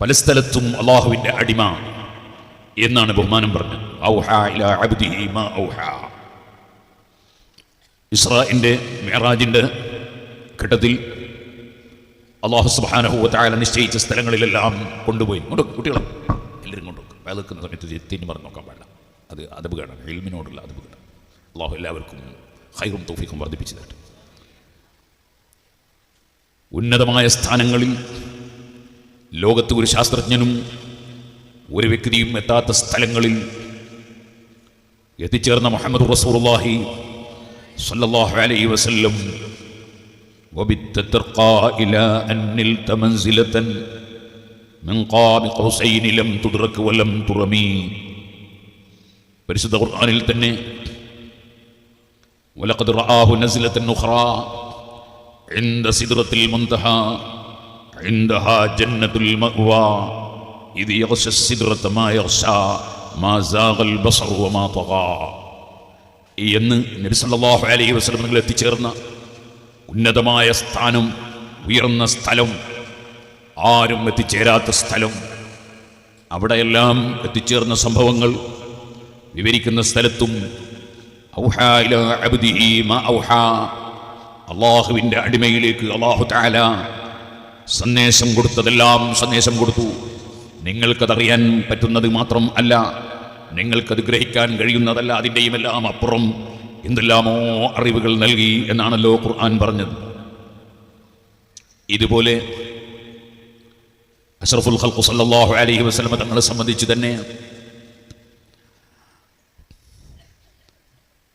പല സ്ഥലത്തും അള്ളാഹുവിൻ്റെ അടിമ എന്നാണ് ബഹുമാനം പറഞ്ഞത്. ഔഹാ ഇലാ അബ്ദിഹി മാ ഔഹാ. ഇസ്രാഇന്റെ മിഅ്റാജിന്റെ ഘട്ടത്തിൽ അല്ലാഹു സുബ്ഹാനഹു വ തആല നിശ്ചയിച്ച സ്ഥലങ്ങളിലെല്ലാം കൊണ്ടുപോയി. കുട്ടികളെ എല്ലാവരും കൊണ്ടുപോകും. വയലുക്കുന്ന സമയത്ത് തിരിഞ്ഞ് പറഞ്ഞു നോക്കാൻ പാടില്ല. അത് അദബ് കേടാണ്, ഇൽമിനോടുള്ള അദബ് കേടാണ്. അള്ളാഹു എല്ലാവർക്കും ഖൈറും തൗഫീഖും വർദ്ധിപ്പിച്ചു തരട്ടെ. ഉന്നതമായ സ്ഥാനങ്ങളിൽ ലോകത്ത് ഒരു ശാസ്ത്രജ്ഞനും ഒരു വ്യക്തിയും എത്താത്ത സ്ഥലങ്ങളിൽ എത്തിച്ചേർന്ന മുഹമ്മദ് റസൂലുള്ളാഹി സ്വല്ലല്ലാഹു അലൈഹി വസല്ലം വബിത്തർഖാ ഇലാ അന്നിൽത മൻസിലതൻ മിൻ ഖാബി ഖൗസൈനി ലം തുദ്റക് വലം തുറമി. പരിശുദ്ധ ഖുർആനിൽ തന്നെ വലഖദ് റആഹു നസ്ലതൻ ഉഖ്റാ ഇൻദ സിദ്റത്തിൽ മുൻതഹാ ഇൻദഹാ ജന്നത്തുൽ മഅ്വാ ഇദ് യഗ്ശ സിദ്റത മാ യഗ്ശാ മാ സാഗൽ ബസർ വമാ തഗാ എന്ന് നബി സല്ലല്ലാഹു അലൈഹി വസല്ലം നിങ്ങൾ എത്തിച്ചേർന്ന ഉന്നതമായ സ്ഥാനം, ഉയർന്ന സ്ഥലം, ആരും എത്തിച്ചേരാത്ത സ്ഥലം, അവിടെയെല്ലാം എത്തിച്ചേർന്ന സംഭവങ്ങൾ വിവരിക്കുന്ന സ്ഥലത്തും ഔഹാ ഇലാ അബ്ദിഹി മാ ഔഹാ, അള്ളാഹുവിൻ്റെ അടിമയിലേക്ക് അല്ലാഹു തആല സന്ദേശം കൊടുത്തതെല്ലാം സന്ദേശം കൊടുത്തു. നിങ്ങൾക്കതറിയാൻ പറ്റുന്നത് മാത്രം അല്ല, നിങ്ങൾക്കത് ഗ്രഹിക്കാൻ കഴിയുന്നതല്ല, അതിൻ്റെയും എല്ലാം അപ്പുറം എന്തെല്ലാമോ അറിവുകൾ നൽകി എന്നാണല്ലോ ഖുർആൻ പറഞ്ഞത്. ഇതുപോലെ അഷ്റഫുൽ ഖൽഖ് സല്ലല്ലാഹു അലൈഹി വസല്ലം തങ്ങളെ സംബന്ധിച്ച് തന്നെ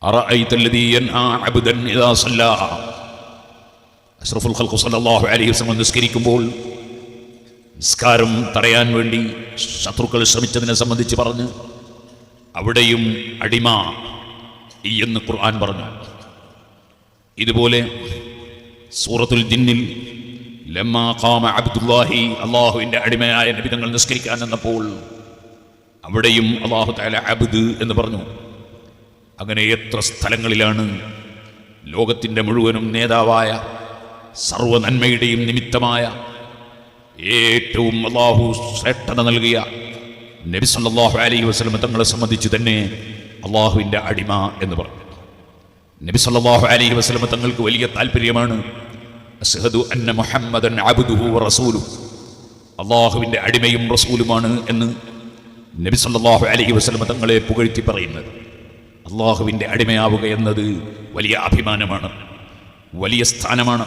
അറഅയ്തല്ലദീ യൻഹാ അബ്ദൻ ഇദാ സല്ലാ, അഷ്റഫുൽ ഖൽഖ് സല്ലല്ലാഹു അലൈഹി വസല്ലം നിസ്കരിക്കുമ്പോൾ നിസ്കാരം തടയാൻ വേണ്ടി ശത്രുക്കൾ ശ്രമിച്ചതിനെ സംബന്ധിച്ച് പറഞ്ഞ് അവിടെയും അടിമ എന്ന് ഖുർആൻ പറഞ്ഞു. ഇതുപോലെ സൂറത്തുൽ ജിന്നിൽ ലമ്മാ ഖാമ അബ്ദുല്ലാഹി, അള്ളാഹുവിൻ്റെ അടിമയായ നബി തങ്ങൾ നിസ്കരിക്കാൻ എന്നപ്പോൾ അവിടെയും അല്ലാഹു തആല അബ്ദ് എന്ന് പറഞ്ഞു. അങ്ങനെ എത്ര സ്ഥലങ്ങളിലാണ് ലോകത്തിൻ്റെ മുഴുവനും നേതാവായ സർവ്വ നന്മയുടെയും നിമിത്തമായ ഏറ്റവും അല്ലാഹു ശ്രേഷ്ഠത നൽകിയ നബി സല്ലല്ലാഹു അലൈഹി വസല്ലം തങ്ങളെ സംബന്ധിച്ച് തന്നെ അള്ളാഹുവിൻ്റെ അടിമ എന്ന് പറഞ്ഞു. നബി സല്ലല്ലാഹു അലൈഹി വസല്ലം തങ്ങൾക്ക് വലിയ താല്പര്യമാണ് അശ്ഹദു അന്ന മുഹമ്മദൻ അബ്ദുഹു വ റസൂലുഹു, അള്ളാഹുവിൻ്റെ അടിമയും റസൂലുമാണ് എന്ന് നബി സല്ലല്ലാഹു അലൈഹി വസല്ലം തങ്ങളെ പുകഴ്ത്തി പറയുന്നത്. അള്ളാഹുവിൻ്റെ അടിമയാവുക എന്നത് വലിയ അഭിമാനമാണ്, വലിയ സ്ഥാനമാണ്.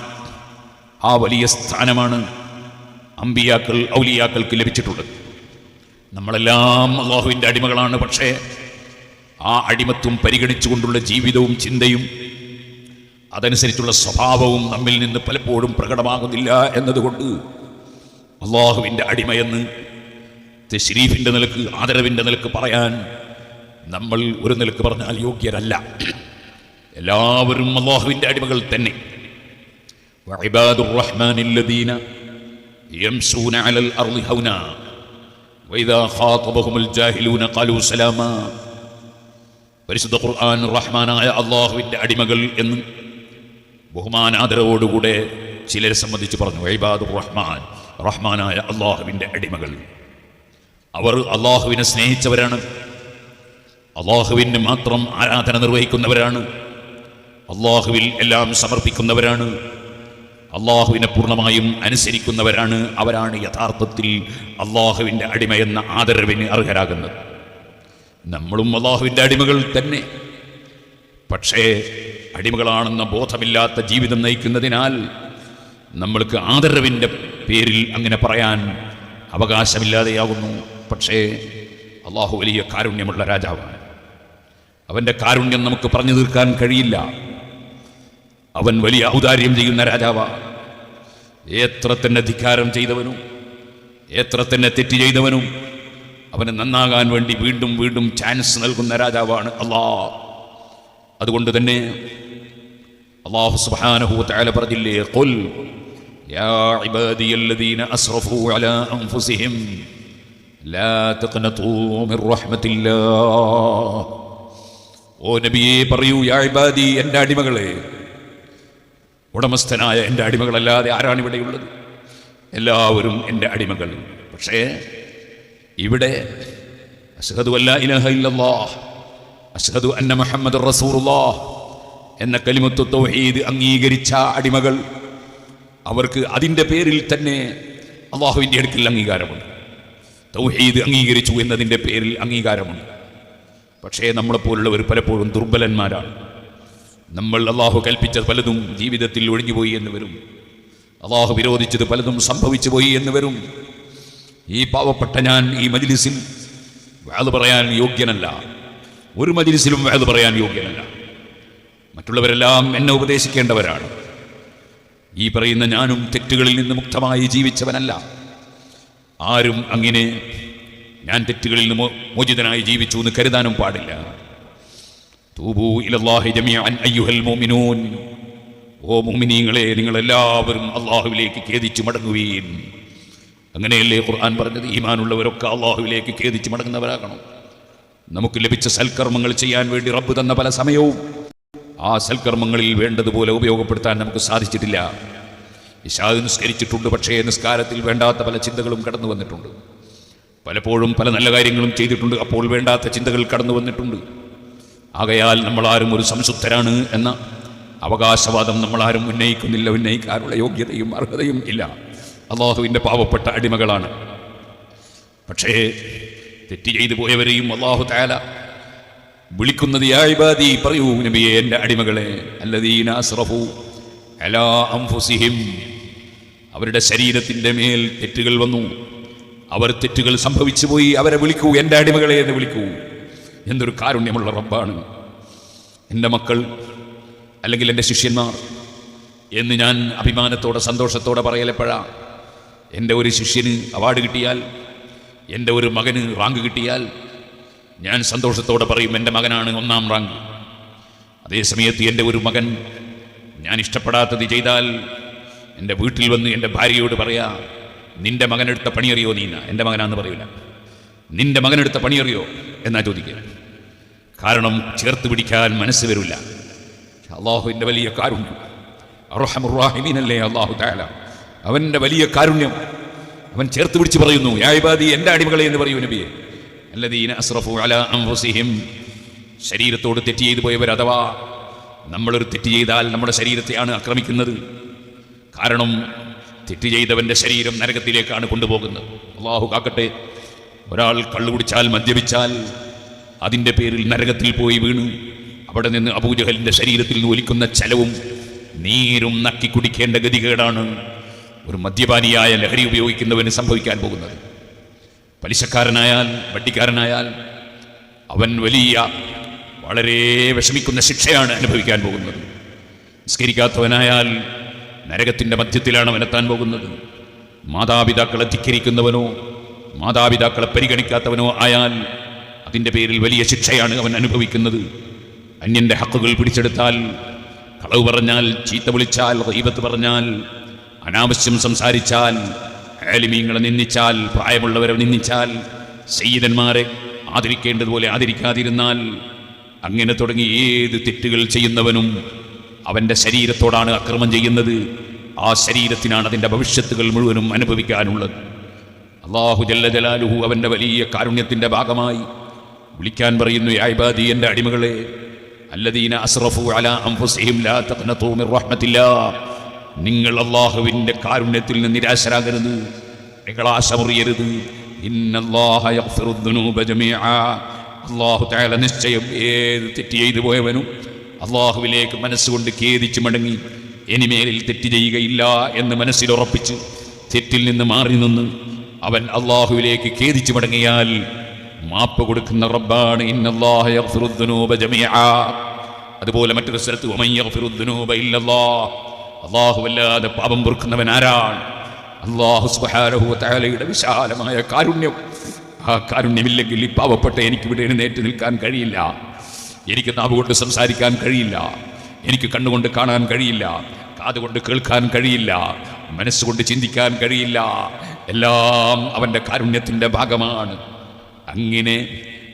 ആ വലിയ സ്ഥാനമാണ് അമ്പിയാക്കൾ ഔലിയാക്കൾക്ക് ലഭിച്ചിട്ടുള്ളത്. നമ്മളെല്ലാം അള്ളാഹുവിൻ്റെ അടിമകളാണ്. പക്ഷേ ആ അടിമത്വം പരിഗണിച്ചുകൊണ്ടുള്ള ജീവിതവും ചിന്തയും അതനുസരിച്ചുള്ള സ്വഭാവവും നമ്മിൽ നിന്ന് പലപ്പോഴും പ്രകടമാകുന്നില്ല എന്നതുകൊണ്ട് അള്ളാഹുവിൻ്റെ അടിമയെന്ന് തശ്രീഫിൻ്റെ നിലക്ക്, ആദരവിൻ്റെ നിലക്ക് പറയാൻ നമ്മൾ ഒരു നിലക്ക് പറഞ്ഞാൽ യോഗ്യരല്ല. എല്ലാവരും അള്ളാഹുവിൻ്റെ അടിമകൾ തന്നെ. വഇബാദുർ റഹ്മാനില്ലദീന യംശൂന അലൽ അർളി ഹൗനാ വഇദാ ഖാതബഹുമുൽ ജാഹിലൂന ഖാലൂ സലാമാ. പരിശുദ്ധ ഖുർആൻ റഹ്മാനായ അള്ളാഹുവിൻ്റെ അടിമകൾ എന്ന് ബഹുമാനാദരവോടുകൂടെ ചിലരെ സംബന്ധിച്ച് പറഞ്ഞു. ഇബാദുർ റഹ്മാൻ, റഹ്മാനായ അള്ളാഹുവിൻ്റെ അടിമകൾ. അവർ അള്ളാഹുവിനെ സ്നേഹിച്ചവരാണ്, അള്ളാഹുവിന് മാത്രം ആരാധന നിർവഹിക്കുന്നവരാണ്, അള്ളാഹുവിൽ എല്ലാം സമർപ്പിക്കുന്നവരാണ്, അള്ളാഹുവിനെ പൂർണ്ണമായും അനുസരിക്കുന്നവരാണ്. അവരാണ് യഥാർത്ഥത്തിൽ അള്ളാഹുവിൻ്റെ അടിമയെന്ന ആദരവിന് അർഹരാകുന്നത്. നമ്മളും അള്ളാഹുവിൻ്റെ അടിമകൾ തന്നെ. പക്ഷേ അടിമകളാണെന്ന ബോധമില്ലാത്ത ജീവിതം നയിക്കുന്നതിനാൽ നമ്മൾക്ക് ആദരവിൻ്റെ പേരിൽ അങ്ങനെ പറയാൻ അവകാശമില്ലാതെയാകുന്നു. പക്ഷേ അള്ളാഹു വലിയ കാരുണ്യമുള്ള രാജാവാണ്. അവൻ്റെ കാരുണ്യം നമുക്ക് പറഞ്ഞു തീർക്കാൻ കഴിയില്ല. അവൻ വലിയ ഔദാര്യം ചെയ്യുന്ന രാജാവാണ്. എത്ര തന്നെ ധിക്കാരം ചെയ്തവനും എത്ര തന്നെ തെറ്റ് ചെയ്തവനും അവന് നന്നാകാൻ വേണ്ടി വീണ്ടും വീണ്ടും ചാൻസ് നൽകുന്ന രാജാവാണ് അല്ലാഹ്. അതുകൊണ്ട് തന്നെ അല്ലാഹു സുബ്ഹാനഹു വ തആല പറഞ്ഞില്ലേ, ഖുൽ യാ ഇബാദിയല്ലദീന അസ്റഫൂ അലാ അൻഫുസിഹിം ലാ തഖ്നതൂ മിർ റഹ്മത്തില്ലാഹ്. ഓ നബിയേ പറയൂ, യാ ഇബാദി, എൻ്റെ അടിമകളെ. ഉടമസ്ഥനായ എൻ്റെ അടിമകളല്ലാതെ ആരാണ് ഇവിടെയുള്ളത്? എല്ലാവരും എൻ്റെ അടിമകൾ. പക്ഷേ ഇവിടെ അശ്ഹദു അല്ലാ ഇലാഹ ഇല്ലല്ലാഹ് അശ്ഹദു അന്ന മുഹമ്മദുർ റസൂലുള്ളാഹ് എന്ന കലിമത്തു തൗഹീദ് അംഗീകരിച്ച അടിമകൾ, അവർക്ക് അതിൻ്റെ പേരിൽ തന്നെ അള്ളാഹുവിൻ്റെ അടുക്കൽ അംഗീകാരമുണ്ട്. തൗഹീദ് അംഗീകരിച്ചു എന്നതിൻ്റെ പേരിൽ അംഗീകാരമുണ്ട്. പക്ഷേ നമ്മളെപ്പോലുള്ളവർ പലപ്പോഴും ദുർബലന്മാരാണ്. നമ്മൾ അള്ളാഹു കൽപ്പിച്ചത് പലതും ജീവിതത്തിൽ ഒഴിഞ്ഞുപോയി എന്ന് വരും. അള്ളാഹു വിരോധിച്ചത് പലതും സംഭവിച്ചു പോയി എന്ന് വരും. ഈ പാവപ്പെട്ട ഞാൻ ഈ മജ്ലിസിൽ വഅദ് പറയാൻ യോഗ്യനല്ല, ഒരു മജ്ലിസിലും വഅദ് പറയാൻ യോഗ്യനല്ല. മറ്റുള്ളവരെല്ലാം എന്നെ ഉപദേശിക്കേണ്ടവരാണ്. ഈ പറയുന്ന ഞാനും തെറ്റുകളിൽ നിന്ന് മുക്തമായി ജീവിച്ചവനല്ല. ആരും അങ്ങനെ ഞാൻ തെറ്റുകളിൽ നിന്ന് മോചിതനായി ജീവിച്ചു എന്ന് കരുതാനും പാടില്ല. തൂബൂ ഇലല്ലാഹി ജമീഅൻ അയ്യുഹൽ മുഅ്മിനൂൻ, ഓ മുഅ്മിനീങ്ങളെ നിങ്ങളെല്ലാവരും അള്ളാഹുവിലേക്ക് ഖേദിച്ചു മടങ്ങുവീൻ. അങ്ങനെയല്ലേ ഖുർആൻ പറഞ്ഞത്? ഈമാനുള്ളവരൊക്കെ അള്ളാഹുവിലേക്ക് ഖേദിച്ചു മടങ്ങുന്നവരാകണം. നമുക്ക് ലഭിച്ച സൽക്കർമ്മങ്ങൾ ചെയ്യാൻ വേണ്ടി റബ്ബ് തന്ന പല സമയവും ആ സൽക്കർമ്മങ്ങളിൽ വേണ്ടതുപോലെ ഉപയോഗപ്പെടുത്താൻ നമുക്ക് സാധിച്ചിട്ടില്ല. ഇശാ നിസ്കരിച്ചിട്ടുണ്ട്, പക്ഷേ നിസ്കാരത്തിൽ വേണ്ടാത്ത പല ചിന്തകളും കടന്നു വന്നിട്ടുണ്ട്. പലപ്പോഴും പല നല്ല കാര്യങ്ങളും ചെയ്തിട്ടുണ്ട്, അപ്പോൾ വേണ്ടാത്ത ചിന്തകൾ കടന്നു വന്നിട്ടുണ്ട്. ആകയാൽ നമ്മളാരും ഒരു സംശുദ്ധരാണ് എന്ന അവകാശവാദം നമ്മളാരും ഉന്നയിക്കുന്നില്ല. ഉന്നയിക്കാനുള്ള യോഗ്യതയും അർഹതയും ഇല്ല. അള്ളാഹുവിൻ്റെ പാവപ്പെട്ട അടിമകളാണ്. പക്ഷേ തെറ്റ് ചെയ്തു പോയവരെയും അള്ളാഹു തആല വിളിക്കുന്നത് യാ ഇബാദി, പറയൂ നബിയെ എൻ്റെ അടിമകളെ, അല്ലദീന അസ്റഫു അലാ അൻഫുസിഹിം, അവരുടെ ശരീരത്തിൻ്റെ മേൽ തെറ്റുകൾ വന്നു, അവർ തെറ്റുകൾ സംഭവിച്ചു പോയി, അവരെ വിളിക്കൂ, എൻ്റെ അടിമകളെ എന്ന് വിളിക്കൂ. എന്തൊരു കാരുണ്യമുള്ള റബ്ബാണ്. എൻ്റെ മക്കൾ അല്ലെങ്കിൽ എൻ്റെ ശിഷ്യന്മാർ എന്ന് ഞാൻ അഭിമാനത്തോടെ സന്തോഷത്തോടെ പറയലെപ്പോഴാണ്. എൻ്റെ ഒരു ശിഷ്യന് അവാർഡ് കിട്ടിയാൽ, എൻ്റെ ഒരു മകന് റാങ്ക് കിട്ടിയാൽ ഞാൻ സന്തോഷത്തോടെ പറയും എൻ്റെ മകനാണ് 1ാം റാങ്ക്. അതേസമയത്ത് എൻ്റെ ഒരു മകൻ ഞാൻ ഇഷ്ടപ്പെടാത്തത് ചെയ്താൽ എൻ്റെ വീട്ടിൽ വന്ന് എൻ്റെ ഭാര്യയോട് പറയാ, നിൻ്റെ മകനെടുത്ത പണിയറിയോ നീ? എൻ്റെ മകനാന്ന് പറയൂല, നിൻ്റെ മകനെടുത്ത പണിയറിയോ എന്നാ ചോദിക്കുക. കാരണം ചേർത്ത് പിടിക്കാൻ മനസ്സ് വരില്ല. അള്ളാഹുവിൻ്റെ വലിയ കാരുണ്യം, അർഹമുർ റഹീമീനല്ലേ അള്ളാഹു തആല, അവൻ്റെ വലിയ കാരുണ്യം അവൻ ചേർത്ത് പിടിച്ച് പറയുന്നു, യാ ഇബാദി എൻ്റെ അടിമകളെ എന്ന് പറയൂ നബിയെ. അല്ലദീന അസ്റഫു അലാ അൻഫുസിഹിം, ശരീരത്തോട് തെറ്റ് ചെയ്തു പോയവർ. അഥവാ നമ്മളൊരു തെറ്റ് ചെയ്താൽ നമ്മുടെ ശരീരത്തെയാണ് ആക്രമിക്കുന്നത്. കാരണം തെറ്റ് ചെയ്തവൻ്റെ ശരീരം നരകത്തിലേക്കാണ് കൊണ്ടുപോകുന്നത്. അള്ളാഹു കാക്കട്ടെ. ഒരാൾ കള്ളു കുടിച്ചാൽ, മദ്യപിച്ചാൽ, അതിൻ്റെ പേരിൽ നരകത്തിൽ പോയി വീണ് അവിടെ നിന്ന് അബൂജഹലിൻ്റെ ശരീരത്തിൽ നിന്ന് ഒലിക്കുന്ന ചലവും നീരും നക്കി കുടിക്കേണ്ട ഗതികേടാണ് ഒരു മദ്യപാനിയായ ലഹരി ഉപയോഗിക്കുന്നവന് സംഭവിക്കാൻ പോകുന്നത്. പലിശക്കാരനായാൽ, വട്ടിക്കാരനായാൽ അവൻ വലിയ വളരെ വിഷമിക്കുന്ന ശിക്ഷയാണ് അനുഭവിക്കാൻ പോകുന്നത്. നിസ്കരിക്കാത്തവനായാൽ നരകത്തിൻ്റെ മധ്യത്തിലാണ് അവനെത്താൻ പോകുന്നത്. മാതാപിതാക്കളെ ധിക്കരിക്കുന്നവനോ മാതാപിതാക്കളെ പരിഗണിക്കാത്തവനോ ആയാൽ അതിൻ്റെ പേരിൽ വലിയ ശിക്ഷയാണ് അവൻ അനുഭവിക്കുന്നത്. അന്യൻ്റെ ഹക്കുകൾ പിടിച്ചെടുത്താൽ, കളവ് പറഞ്ഞാൽ, ചീത്ത വിളിച്ചാൽ, ഗീബത്ത് പറഞ്ഞാൽ, അനാവശ്യം സംസാരിച്ചാൽ, ആലിമീങ്ങളെ നിന്ദിച്ചാൽ, പ്രായമുള്ളവരെ നിന്ദിച്ചാൽ, സയ്യിദന്മാരെ ആദരിക്കേണ്ടതുപോലെ ആദരിക്കാതിരുന്നാൽ, അങ്ങനെ തുടങ്ങി ഏത് തെറ്റുകൾ ചെയ്യുന്നവനും അവൻ്റെ ശരീരത്തോടാണ് അക്രമം ചെയ്യുന്നത്. ആ ശരീരത്തിനാണ് അതിൻ്റെ ഭവിഷ്യത്തുകൾ മുഴുവനും അനുഭവിക്കാനുള്ളത്. അല്ലാഹു ജല്ല ജലാലുഹു അവൻ്റെ വലിയ കാരുണ്യത്തിൻ്റെ ഭാഗമായി വിളിക്കാൻ പറയുന്നു, യാ ഇബാദി എൻ്റെ അടിമകളെ, അല്ലദീന അസ്റഫു അലാ അൻഫുസിഹിം ലാ തഖ്നതു മിർ റഹ്മത്തില്ലാഹ്, നിങ്ങൾ അല്ലാഹുവിൻ്റെ കാരുണ്യത്തിൽ നിന്ന് നിരാശരാകരുത്, നിങ്ങൾ ആശമുറിയരുത്. ഇന്നല്ലാഹ യഗ്ഫിറുദ്ദുനൂബ ജമീഅ, അല്ലാഹു തആല നിശ്ചയം ഏത് തെറ്റ് ചെയ്തു പോയവനും അള്ളാഹുവിലേക്ക് മനസ്സുകൊണ്ട് ഖേദിച്ച് മടങ്ങി ഇനിമേലിൽ തെറ്റ് ചെയ്യുകയില്ല എന്ന് മനസ്സിലുറപ്പിച്ച് തെറ്റിൽ നിന്ന് മാറി നിന്ന് അവൻ അള്ളാഹുവിലേക്ക് ഖേദിച്ച് മടങ്ങിയാൽ മാപ്പ് കൊടുക്കുന്ന റബ്ബാണ്. ഇന്നല്ലാഹ യഗ്ഫിറുദ്ദുനൂബ ജമീഅ. അതുപോലെ മറ്റൊരു സ്ഥലത്ത് വമൻ യഗ്ഫിറുദ്ദുനൂബ ഇല്ലല്ലാഹ്, അല്ലാഹുവല്ലാതെ പാപം പൊറുക്കുന്നവൻ ആരാണ്? അല്ലാഹു സുബ്ഹാനഹു വ തആലയുടെ വിശാലമായ കാരുണ്യം. ആ കാരുണ്യമില്ലെങ്കിൽ ഈ പാവപ്പെട്ട എനിക്കിവിടെ എഴുന്നേറ്റ് നിൽക്കാൻ കഴിയില്ല, എനിക്ക് നാവ് കൊണ്ട് സംസാരിക്കാൻ കഴിയില്ല, എനിക്ക് കണ്ണുകൊണ്ട് കാണാൻ കഴിയില്ല, കാതുകൊണ്ട് കേൾക്കാൻ കഴിയില്ല, മനസ്സുകൊണ്ട് ചിന്തിക്കാൻ കഴിയില്ല. എല്ലാം അവൻ്റെ കാരുണ്യത്തിൻ്റെ ഭാഗമാണ്. അങ്ങനെ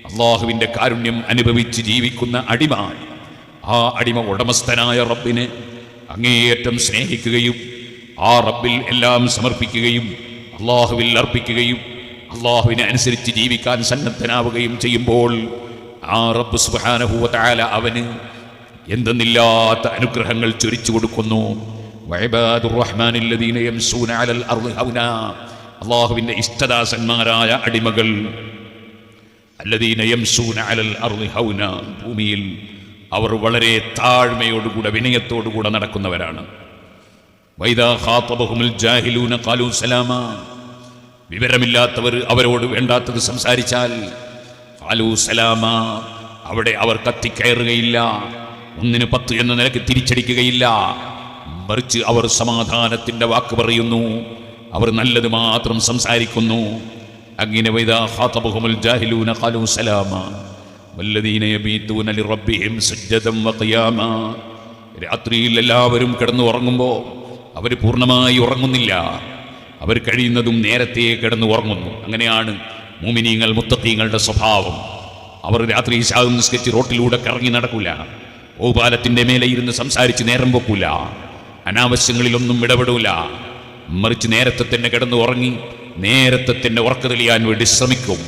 അള്ളാഹുവിൻ്റെ കാരുണ്യം അനുഭവിച്ച് ജീവിക്കുന്ന അടിമ, ആ അടിമ ഉടമസ്ഥനായ റബ്ബിനെ അങ്ങേയറ്റം സ്നേഹിക്കുകയും ആ റബ്ബിൽ എല്ലാം സമർപ്പിക്കുകയും അള്ളാഹുവിൽ അർപ്പിക്കുകയും അള്ളാഹുവിനെ അനുസരിച്ച് ജീവിക്കാൻ സന്നദ്ധനാവുകയും ചെയ്യുമ്പോൾ ആ റബ്ബ് സുബ്ഹാനഹു വ തആല അവന് എന്തെന്നില്ലാത്ത അനുഗ്രഹങ്ങൾ ചൊരിച്ചു കൊടുക്കുന്നു. വഇബാദുർ റഹ്മാനിൽ ലദീന യംശൂന അലൽ അർളി ഹൗന, അള്ളാഹുവിൻ്റെ ഇഷ്ടദാസന്മാരായ അടിമകൾ, അല്ലദീന യംശൂന അലൽ അർളി ഹൗന, ഭൂമിയിൽ അവർ വളരെ താഴ്മയോടുകൂടെ വിനയത്തോടുകൂടെ നടക്കുന്നവരാണ്. വൈദാ ഖാതബഹുൽ ജാഹിലൂന ഖാലൂ സലാമ, വിവരമില്ലാത്തവർ അവരോട് വേണ്ടാത്തത് സംസാരിച്ചാൽ ഖാലൂ സലാമ, അവിടെ അവർ കത്തിക്കയറുകയില്ല, 1-ന് 10 എന്ന നിലയ്ക്ക് തിരിച്ചടിക്കുകയില്ല. മറിച്ച് അവർ സമാധാനത്തിൻ്റെ വാക്ക് പറയുന്നു, അവർ നല്ലത് മാത്രം സംസാരിക്കുന്നു. അങ്ങനെ വൈദാ ഖാതബഹുൽ ജാഹിലൂന ഖാലൂ സലാമ വല്ലദീന യബീതൂന ലിറബ്ബിഹിം സുജ്ജദൻ വഖിയാമ, രാത്രിയിൽ എല്ലാവരും കിടന്നു ഉറങ്ങുമ്പോൾ അവർ പൂർണ്ണമായി ഉറങ്ങുന്നില്ല, അവർ കഴിയുന്നതും നേരത്തെ കിടന്നു ഉറങ്ങുന്നു. അങ്ങനെയാണ് മുഅ്മിനീങ്ങൾ മുത്തഖീങ്ങളുടെ സ്വഭാവം. അവർ രാത്രി ഇശാ നിസ്കരിച്ച് റോട്ടിലൂടെ കറങ്ങി നടക്കില്ല, ഓപാലത്തിൻ്റെ മേലെ ഇരുന്ന് സംസാരിച്ച് നേരം വെക്കൂല, അനാവശ്യങ്ങളിലൊന്നും ഇടപെടൂല. മറിച്ച് നേരത്തെ തന്നെ കിടന്നു ഉറങ്ങി നേരത്തെ തന്നെ ഉറക്ക തെളിയാൻ വേണ്ടി ശ്രമിക്കും.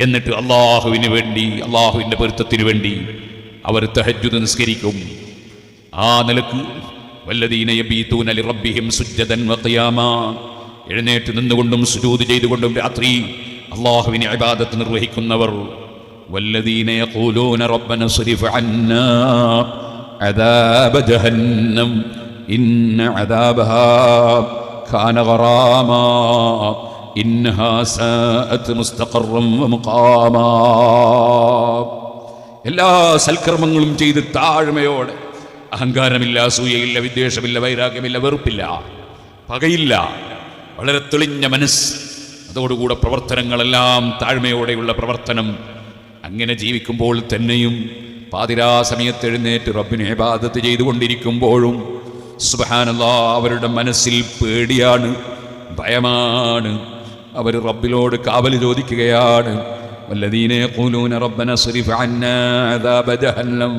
എന്നിട്ട് അള്ളാഹുവിന് വേണ്ടി, അള്ളാഹുവിൻ്റെ പൊരുത്തത്തിന് വേണ്ടി അവർ തഹജ്ജുദ് നിസ്കരിക്കും. ആ നിലക്ക് വല്ലദീന യബീതൂന ലിറബ്ബിഹിം സുജ്ജദൻ വഖിയാമ, എഴുന്നേറ്റ് നിന്നുകൊണ്ടും സുജൂദ് ചെയ്തുകൊണ്ടും രാത്രി അള്ളാഹുവിനെ ഇബാദത്ത് നിർവഹിക്കുന്നവർ. വല്ലദീന യഖൂലൂന റബ്ബന സ്രിഫ് അന്നാ അദാബ ജഹന്നം ഇന്ന അദാബഹാ കാന ഗറാമാ ഇന്നഹാ സാഅത് മുസ്തഖറൻ വമുഖാമാ. എല്ലാ സൽക്കർമ്മങ്ങളും ചെയ്ത് താഴ്മയോടെ, അഹങ്കാരമില്ല, അസൂയയില്ല, വിദ്വേഷമില്ല, വൈരാഗ്യമില്ല, വെറുപ്പില്ല, പകയില്ല, വളരെ തെളിഞ്ഞ മനസ്സ്, അതോടുകൂടെ പ്രവർത്തനങ്ങളെല്ലാം താഴ്മയോടെയുള്ള പ്രവർത്തനം. അങ്ങനെ ജീവിക്കുമ്പോൾ തന്നെയും പാതിരാ സമയത്ത് എഴുന്നേറ്റ് റബ്ബിനെ ഇബാദത്ത് ചെയ്തുകൊണ്ടിരിക്കുമ്പോഴും സുബ്ഹാനല്ലാഹ്, അവരുടെ മനസ്സിൽ പേടിയാണ്, ഭയമാണ്. അവർ റബ്ബിനോട് കാവൽ ചോദിക്കുകയാണ്. വല്ലദീന യഖൂലൂന റബ്ബന സ്രിഫ് അന്നാ അദാബ ജഹന്നം,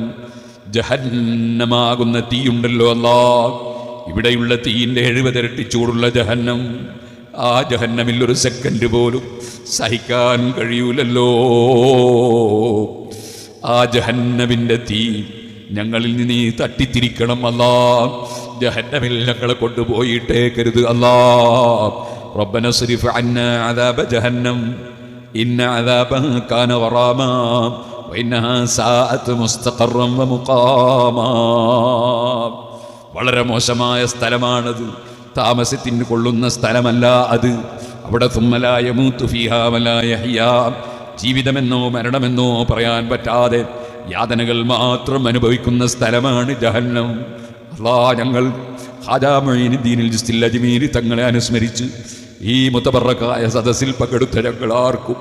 ജഹന്നമാകുന്ന തീയുണ്ടല്ലോ അല്ലാഹ്, ഇവിടെയുള്ള തീയിൻ്റെ 70 ഇരട്ടി ചൂടുള്ള ജഹന്നം, ആ ജഹന്നമിൽ ഒരു സെക്കൻഡ് പോലും സഹിക്കാൻ കഴിയൂലല്ലോ. ആ ജഹന്നമിൻ്റെ തീ ഞങ്ങളിൽ നിന്ന് നീ തട്ടിത്തിരിക്കണം അല്ലാഹ്, ജഹന്നമിൽ ഞങ്ങളെ കൊണ്ടുപോയിട്ടേക്കരുത് അല്ലാഹ്. റബ്ബന സ്രിഫ് അന്നാ അദാബ ജഹന്നം ഇന്ന അദാബഹ കാന ഗറാമാ വഇന്നഹാ സാഅത് മുസ്തഖറൻ വമുഖാമാ. വളരെ മോശമായ സ്ഥലമാണത്, താമസത്തിന് കൊള്ളുന്ന സ്ഥലമല്ല അത്. അവിടെ തുമ്മലാ യമൂതു ഫീഹാ വലാ യഹ്യാ, ജീവിതമെന്നോ മരണമെന്നോ പറയാൻ പറ്റാതെ യാതനകൾ മാത്രം അനുഭവിക്കുന്ന സ്ഥലമാണ് ജഹന്നം. അല്ലാഹ്, ഞങ്ങൾ ഖാജാ മുഈനുദ്ദീൻ ജിസ്തിൽ അജ്മീരി തങ്ങളെ അനുസ്മരിച്ച് ഈ മുതബറക്കായ സദസ്സിൽ പങ്കെടുത്ത ഞങ്ങളാർക്കും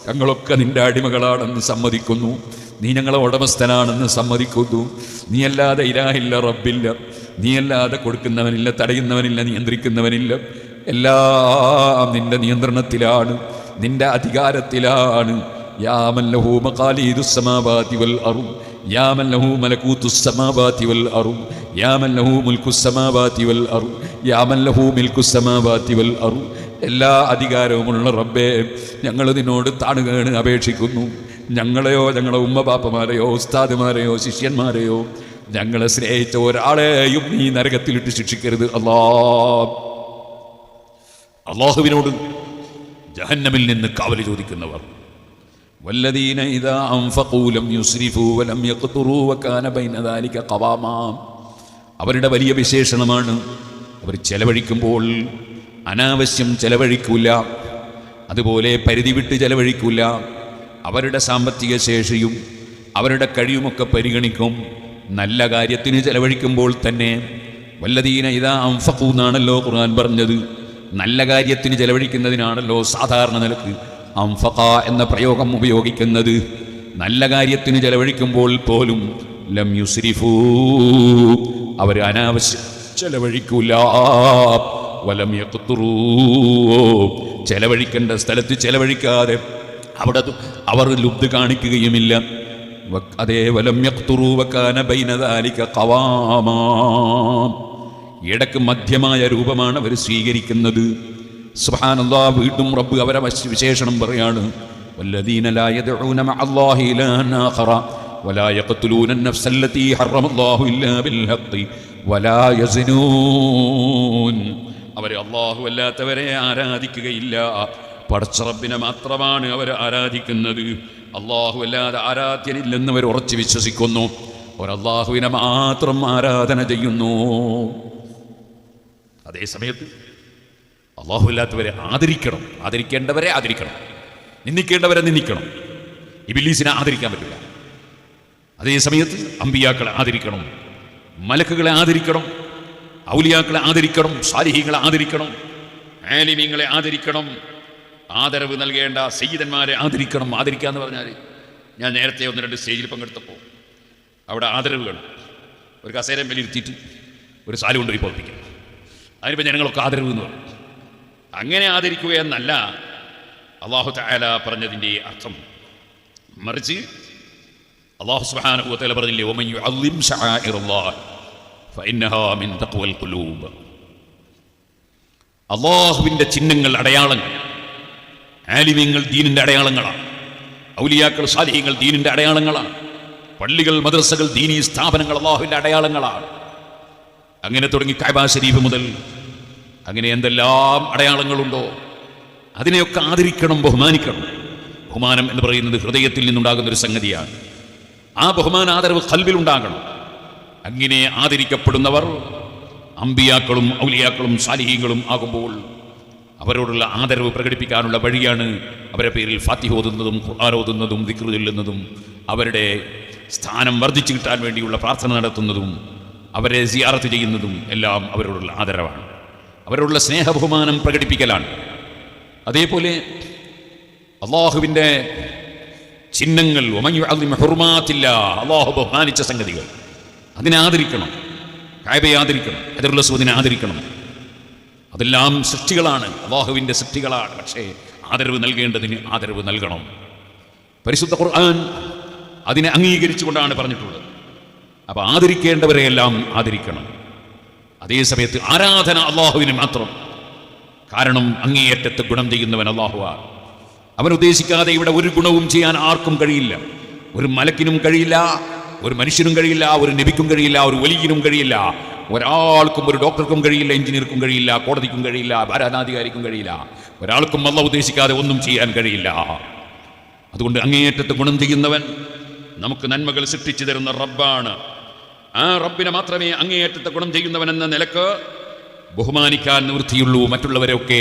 ഞങ്ങളൊക്കെ നിന്റെ അടിമകളാണെന്ന് സമ്മതിക്കുന്നു, നീ ഞങ്ങളെ ഉടമസ്ഥനാണെന്ന് സമ്മതിക്കുന്നു. നീയല്ലാതെ ഇലാഹില്ല, റബ്ബില്ല, നീയല്ലാതെ കൊടുക്കുന്നവനില്ല, തടയുന്നവനില്ല, നിയന്ത്രിക്കുന്നവനില്ല. എല്ലാം നിന്റെ നിയന്ത്രണത്തിലാണ്, നിന്റെ അധികാരത്തിലാണ്. യാ മൻ ലഹു മഖാലീദുസ് സമാവാതി വൽ അർദ്, യാ മൻ ലഹു മലകൂതുസ് സമാവാതി വൽ അർദ്, യാ മൻ ലഹു മുൽക്കുസ് സമാവാതി വൽ അർദ്, യാ മൻ ലഹു മിൽക്കുസ് സമാവാതി വൽ അർദ്. എല്ലാ അധികാരവുമുള്ള റബ്ബേ, ഞങ്ങൾ നിന്നോട് താണുകേണ് അപേക്ഷിക്കുന്നു. ഞങ്ങളെയോ ഞങ്ങളെ ഉമ്മ ബാപ്പമാരെയോ ഉസ്താദുമാരെയോ ശിഷ്യന്മാരെയോ ഞങ്ങളെ സ്നേഹിച്ച ഒരാളെയും നീ നരകത്തിലിട്ട് ശിക്ഷിക്കരുത് അല്ലാഹ്. അല്ലാഹുവിനോട് ജഹന്നമിൽ നിന്ന് കാവൽ ചോദിക്കുന്നവർ. വല്ലദീന ഇദാ അൻഫഖൂ ലം യുസ്രിഫൂ വലം യഖ്തുറൂ വകാന ബൈന ദാലിക ഖവാമാ. അവരുടെ വലിയ വിശേഷണമാണ്, അവർ ചെലവഴിക്കുമ്പോൾ അനാവശ്യം ചെലവഴിക്കൂല, അതുപോലെ പരിധി വിട്ട് ചെലവഴിക്കൂല. അവരുടെ സാമ്പത്തിക ശേഷിയും അവരുടെ കഴിയുമൊക്കെ പരിഗണിക്കും. നല്ല കാര്യത്തിന് ചെലവഴിക്കുമ്പോൾ തന്നെ വല്ലദീന ഇദാ അൻഫഖൂ എന്നാണല്ലോ ഖുർആൻ പറഞ്ഞത്. നല്ല കാര്യത്തിന് ചെലവഴിക്കുന്നതിനാണല്ലോ സാധാരണ നിലക്ക് അൻഫഖ എന്ന പ്രയോഗം ഉപയോഗിക്കുന്നത്. നല്ല കാര്യത്തിന് ചെലവഴിക്കുമ്പോൾ പോലും ലം യുസ്രിഫൂ, അവർ അനാവശ്യം ചെലവഴിക്കൂല. വലം യഖ്തുറൂ, ചെലവഴിക്കേണ്ട സ്ഥലത്ത് ചെലവഴിക്കാതെ അവിടെ അവർ ലുബ്ധ കാണിക്കുകയുമില്ല. അതേ വലം യഖ്തുറൂ വകാന ബൈന ദാലിക ഖവാമാ, ഇടക്ക് മധ്യമായ രൂപമാണ് അവർ സ്വീകരിക്കുന്നത്. സുബ്ഹാനല്ലാഹ്. വീണ്ടും റബ്ബ് അവരെ വിശേഷണം പറയാണ്, വല്ലദീന ലാ യദ്ഊന മഅല്ലാഹി ഇലാഹൻ ആഖറ വലാ യഖ്തുലൂന അൻ-നഫ്സ അല്ലതീ ഹറമല്ലാഹു ഇല്ലാ ബിൽ ഹഖ് വലാ യസ്നൂൻ. അവർ അല്ലാഹു അല്ലാത്തവരെ ആരാധിക്കുകയില്ല, പടച്ച റബ്ബിനെ മാത്രമാണ് അവർ ആരാധിക്കുന്നത്. അല്ലാഹു അല്ലാതെ ആരാധ്യനില്ലെന്ന് അവർ ഉറച്ചു വിശ്വസിക്കുന്നു. അവർ അല്ലാഹുവിനെ മാത്രം ആരാധന ചെയ്യുന്നു. അതേ സമയത്ത് അല്ലാഹു അല്ലാത്തവരെ ആദരിക്കണം, ആദരിക്കേണ്ടവരെ ആദരിക്കണം, നിന്ദിക്കേണ്ടവരെ നിന്ദിക്കണം. ഇബ്ലീസിനെ ആദരിക്കാൻ പറ്റില്ല. അതേ സമയത്ത് അമ്പിയാക്കളെ ആദരിക്കണം, മലക്കുകളെ ആദരിക്കണം, ഔലിയാക്കളെ ആദരിക്കണം, സാലിഹീങ്ങളെ ആദരിക്കണം, ആലിമീങ്ങളെ ആദരിക്കണം, ആദരവ് നൽകേണ്ട സയ്യിദന്മാരെ ആദരിക്കണം. ആദരിക്കുക എന്ന് പറഞ്ഞാൽ, ഞാൻ നേരത്തെ 1-2 സ്റ്റേജിൽ പങ്കെടുത്തപ്പോൾ അവിടെ ആദരവുകൾ ഒരു കസേരയും വലിയിരുത്തിയിട്ട് ഒരു സാല് കൊണ്ടുപോയി പൊളിപ്പിക്കും. അതിനിപ്പോൾ ജനങ്ങളൊക്കെ ആദരവ് എന്ന് പറയും. അങ്ങനെ ആദരിക്കുക എന്നല്ല അല്ലാഹു തആല പറഞ്ഞതിൻ്റെ അർത്ഥം. മറിച്ച് അല്ലാഹു സുബ്ഹാനഹു വ തആല പറഞ്ഞില്ലേ, വമൻ യുഅള്ളിം ശആഇറല്ലാഹി ഫഇന്നഹാ മിൻ തഖ്വൽ ഖുലൂബ്. അല്ലാഹുവിൻ്റെ ചിഹ്നങ്ങൾ, അടയാളങ്ങൾ, ആലിമീങ്ങൾ ദീനിൻ്റെ അടയാളങ്ങളാണ്, ഔലിയാക്കൾ സാലിഹീങ്ങൾ ദീനിൻ്റെ അടയാളങ്ങളാണ്, പള്ളികൾ മദ്രസകൾ ദീനീ സ്ഥാപനങ്ങൾ അല്ലാഹുവിൻ്റെ അടയാളങ്ങളാണ്. അങ്ങനെ തുടങ്ങി കഅബ ശരീഫ് മുതൽ അങ്ങനെ എന്തെല്ലാം അടയാളങ്ങളുണ്ടോ അതിനെയൊക്കെ ആദരിക്കണം, ബഹുമാനിക്കണം. ബഹുമാനം എന്ന് പറയുന്നത് ഹൃദയത്തിൽ നിന്നുണ്ടാകുന്നൊരു സംഗതിയാണ്. ആ ബഹുമാന ആദരവ് ഖൽബിലുണ്ടാകണം. അങ്ങനെ ആദരിക്കപ്പെടുന്നവർ അമ്പിയാക്കളും ഔലിയാക്കളും സാലിഹീങ്ങളും ആകുമ്പോൾ അവരോടുള്ള ആദരവ് പ്രകടിപ്പിക്കാനുള്ള വഴിയാണ് അവരുടെ പേരിൽ ഫാത്തിഹ ഓതുന്നതും ഖുർആൻ ഓതുന്നതും ദിക്ർ ചൊല്ലുന്നതും അവരുടെ സ്ഥാനം വർദ്ധിച്ചു കിട്ടാൻ വേണ്ടിയുള്ള പ്രാർത്ഥന നടത്തുന്നതും അവരെ സിയാറത്ത് ചെയ്യുന്നതും എല്ലാം അവരോടുള്ള ആദരവാണ്, അവരോടുള്ള സ്നേഹബഹുമാനം പ്രകടിപ്പിക്കലാണ്. അതേപോലെ അള്ളാഹുവിൻ്റെ ചിഹ്നങ്ങൾ, അള്ളാഹു ബഹുമാനിച്ച സംഗതികൾ, അതിനെ ആദരിക്കണം. കഅബയെ ആദരിക്കണം, ഹജറുൽ അസ്വദിനെ ആദരിക്കണം. അതെല്ലാം സൃഷ്ടികളാണ്, അള്ളാഹുവിൻ്റെ സൃഷ്ടികളാണ്. പക്ഷേ ആദരവ് നൽകേണ്ടതിന് ആദരവ് നൽകണം. പരിശുദ്ധ ഖുർആൻ അതിനെ അംഗീകരിച്ചുകൊണ്ടാണ് പറഞ്ഞിട്ടുള്ളത്. അപ്പോൾ ആദരിക്കേണ്ടവരെയെല്ലാം ആദരിക്കണം. അതേസമയത്ത് ആരാധന അള്ളാഹുവിന് മാത്രം. കാരണം അങ്ങേയറ്റത്ത് ഗുണം ചെയ്യുന്നവൻ അള്ളാഹുവാണ്. അവൻ ഉദ്ദേശിക്കാതെ ഇവിടെ ഒരു ഗുണവും ചെയ്യാൻ ആർക്കും കഴിയില്ല. ഒരു മലക്കിനും കഴിയില്ല, ഒരു മനുഷ്യനും കഴിയില്ല, ഒരു നബിക്കും കഴിയില്ല, ഒരു വലിയനും കഴിയില്ല, ഒരാൾക്കും, ഒരു ഡോക്ടർക്കും കഴിയില്ല, എഞ്ചിനീയർക്കും കഴിയില്ല, കോടതിക്കും കഴിയില്ല, ഭരണാധികാരിക്കും കഴിയില്ല. ഒരാൾക്കും അല്ലാഹു ഉദ്ദേശിക്കാതെ ഒന്നും ചെയ്യാൻ കഴിയില്ല. അതുകൊണ്ട് അങ്ങേയറ്റത്ത് ഗുണം ചെയ്യുന്നവൻ, നമുക്ക് നന്മകൾ സൃഷ്ടിച്ചു തരുന്ന റബ്ബാണ്. ആ റബ്ബിനെ മാത്രമേ അങ്ങേയറ്റത്തെ ഗുണം ചെയ്യുന്നവൻ എന്ന നിലക്ക് ബഹുമാനിക്കാൻ നിവൃത്തിയുള്ളൂ. മറ്റുള്ളവരെയൊക്കെ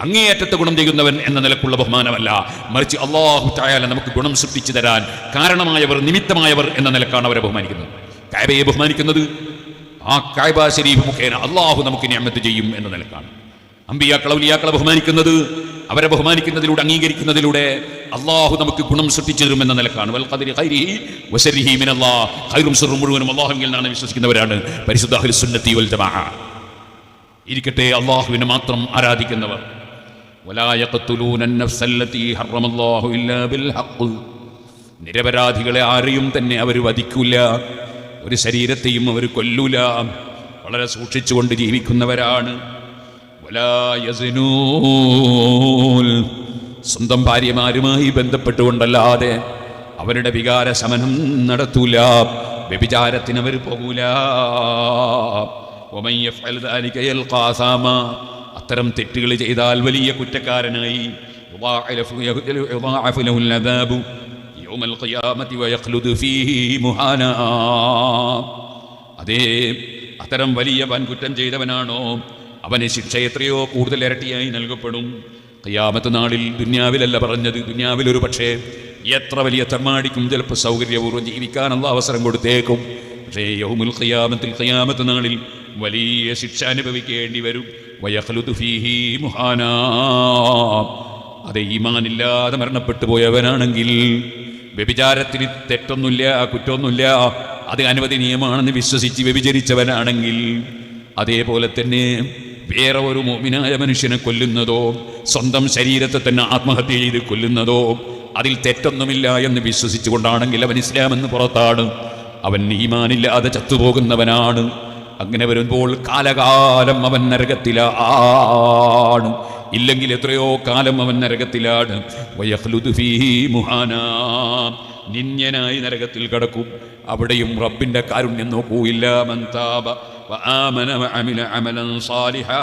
അങ്ങേയറ്റത്തെ ഗുണം ചെയ്യുന്നവൻ എന്ന നിലക്കുള്ള ബഹുമാനമല്ല, മറിച്ച് അല്ലാഹു തആല നമുക്ക് ഗുണം സൃഷ്ടിച്ചു തരാൻ കാരണമായവർ, നിമിത്തമായവർ എന്ന നിലക്കാണ് അവരെ ബഹുമാനിക്കുന്നത്. കഅബയെ ബഹുമാനിക്കുന്നത് ആ കഅബ ശരീഫ് മുഖേന അല്ലാഹു നമുക്ക് നിഅമത്ത് ചെയ്യും എന്ന നിലക്കാണ്. അമ്പിയാക്കൾ ഔലിയാക്കളെ ബഹുമാനിക്കുന്നത്, അവരെ ബഹുമാനിക്കുന്നതിലൂടെ, അംഗീകരിക്കുന്നതിലൂടെ അല്ലാഹു നമുക്ക് ഗുണം സൃഷ്ടിച്ചു തരും എന്ന നിലക്കാണ്. വൽ ഖദരി ഖൈരിഹി വശർരിഹി മിനല്ലാഹ്. ഖൈറും ശർറും മുഴുവനും അല്ലാഹുവിൽ നിന്നാണ് വിശ്വസിക്കുന്നവരാണ് പരിശുദ്ധ അഹ്ലുസ് സുന്നത്തി വൽ ജമാഅ. ഇരിക്കട്ടെ, അല്ലാഹുവിനെ മാത്രം ആരാധിക്കുന്നവർ. വലാ യഖ്തുലൂന അൻ-നഫ്സ അല്ലതീ ഹറമല്ലാഹു ഇല്ലാ ബിൽ ഹഖ്. നിരപരാധികളെ ആരെയും തന്നെ അവർ വധിക്കൂല, ഒരു ശരീരത്തെയും അവർ കൊല്ലൂല. വളരെ സൂക്ഷിച്ചുകൊണ്ട് ജീവിക്കുന്നവരാണ്. വലാ യസ്നൂൻ. സ്വന്തം ഭാര്യമാരുമായി ബന്ധപ്പെട്ടുകൊണ്ടല്ലാതെ അവരുടെ വികാര ശമനം നടത്തൂല, വ്യഭിചാരത്തിന് അവർ പോകൂല. വമൻ യഫ്അൽ ദാലിക യൽഖാ സാമാ. അത്തരം തെറ്റുകൾ ചെയ്താൽ വലിയ കുറ്റക്കാരനായി യുളാഅഫു ലഹുൽ അദാബു യൗമൽ ഖിയാമത്തി വയഖ്ലുദു ഫീഹി മുഹാനാ. അതേ, അത്തരം വലിയ വൻകുറ്റം ചെയ്തവനാണോ അവന് ശിക്ഷ എത്രയോ കൂടുതൽ ഇരട്ടിയായി നൽകപ്പെടും. ഖിയാമത്ത് നാളിൽ, ദുന്യാവിലല്ല പറഞ്ഞത്, ദുന്യാവിലൊരു പക്ഷേ എത്ര വലിയ തെമ്മാടിക്കും ചിലപ്പോൾ സൗകര്യപൂർവ്വം ജീവിക്കാനുള്ള അവസരം കൊടുത്തേക്കും. പക്ഷേ യൗമുൽ ഖിയാമത്തിൽ, ഖിയാമത്ത് നാളിൽ വലിയ ശിക്ഷ അനുഭവിക്കേണ്ടി വരും. വയഖ്ലുദു ഫീഹി മുഹാനാ. അത് ഈമാനില്ലാതെ മരണപ്പെട്ടു പോയവനാണെങ്കിൽ, വ്യഭിചാരത്തിന് തെറ്റൊന്നുമില്ല, കുറ്റമൊന്നുമില്ല, അത് അനുവദനീയമാണെന്ന് വിശ്വസിച്ച് വ്യഭിചരിച്ചവനാണെങ്കിൽ, അതേപോലെ തന്നെ വേറെ ഒരു മുഅ്മിനായ മനുഷ്യനെ കൊല്ലുന്നതോ, സ്വന്തം ശരീരത്തെ തന്നെ ആത്മഹത്യ ചെയ്ത് കൊല്ലുന്നതോ അതിൽ തെറ്റൊന്നുമില്ല എന്ന് വിശ്വസിച്ചുകൊണ്ടാണെങ്കിൽ അവൻ ഇസ്ലാമെന്ന് പുറത്താണ്, അവൻ ഈമാനില്ലാതെ ചത്തുപോകുന്നവനാണ്. അങ്ങനെ വരുമ്പോൾ കാലകാലം അവൻ നരകത്തിലാണ്. ഇല്ലെങ്കിൽ എത്രയോ കാലം അവൻ നരകത്തിലാണ്. വയഖ്ലുദു ഫീഹി മുഹാനാ, നിന്യനായി നരകത്തിൽ കടക്കും. അവിടെയും റബ്ബിന്റെ കാരുണ്യം നോക്കൂ. ഇല്ലാ മൻ താബ വആമന വഅമില അമലൻ സാലിഹാ,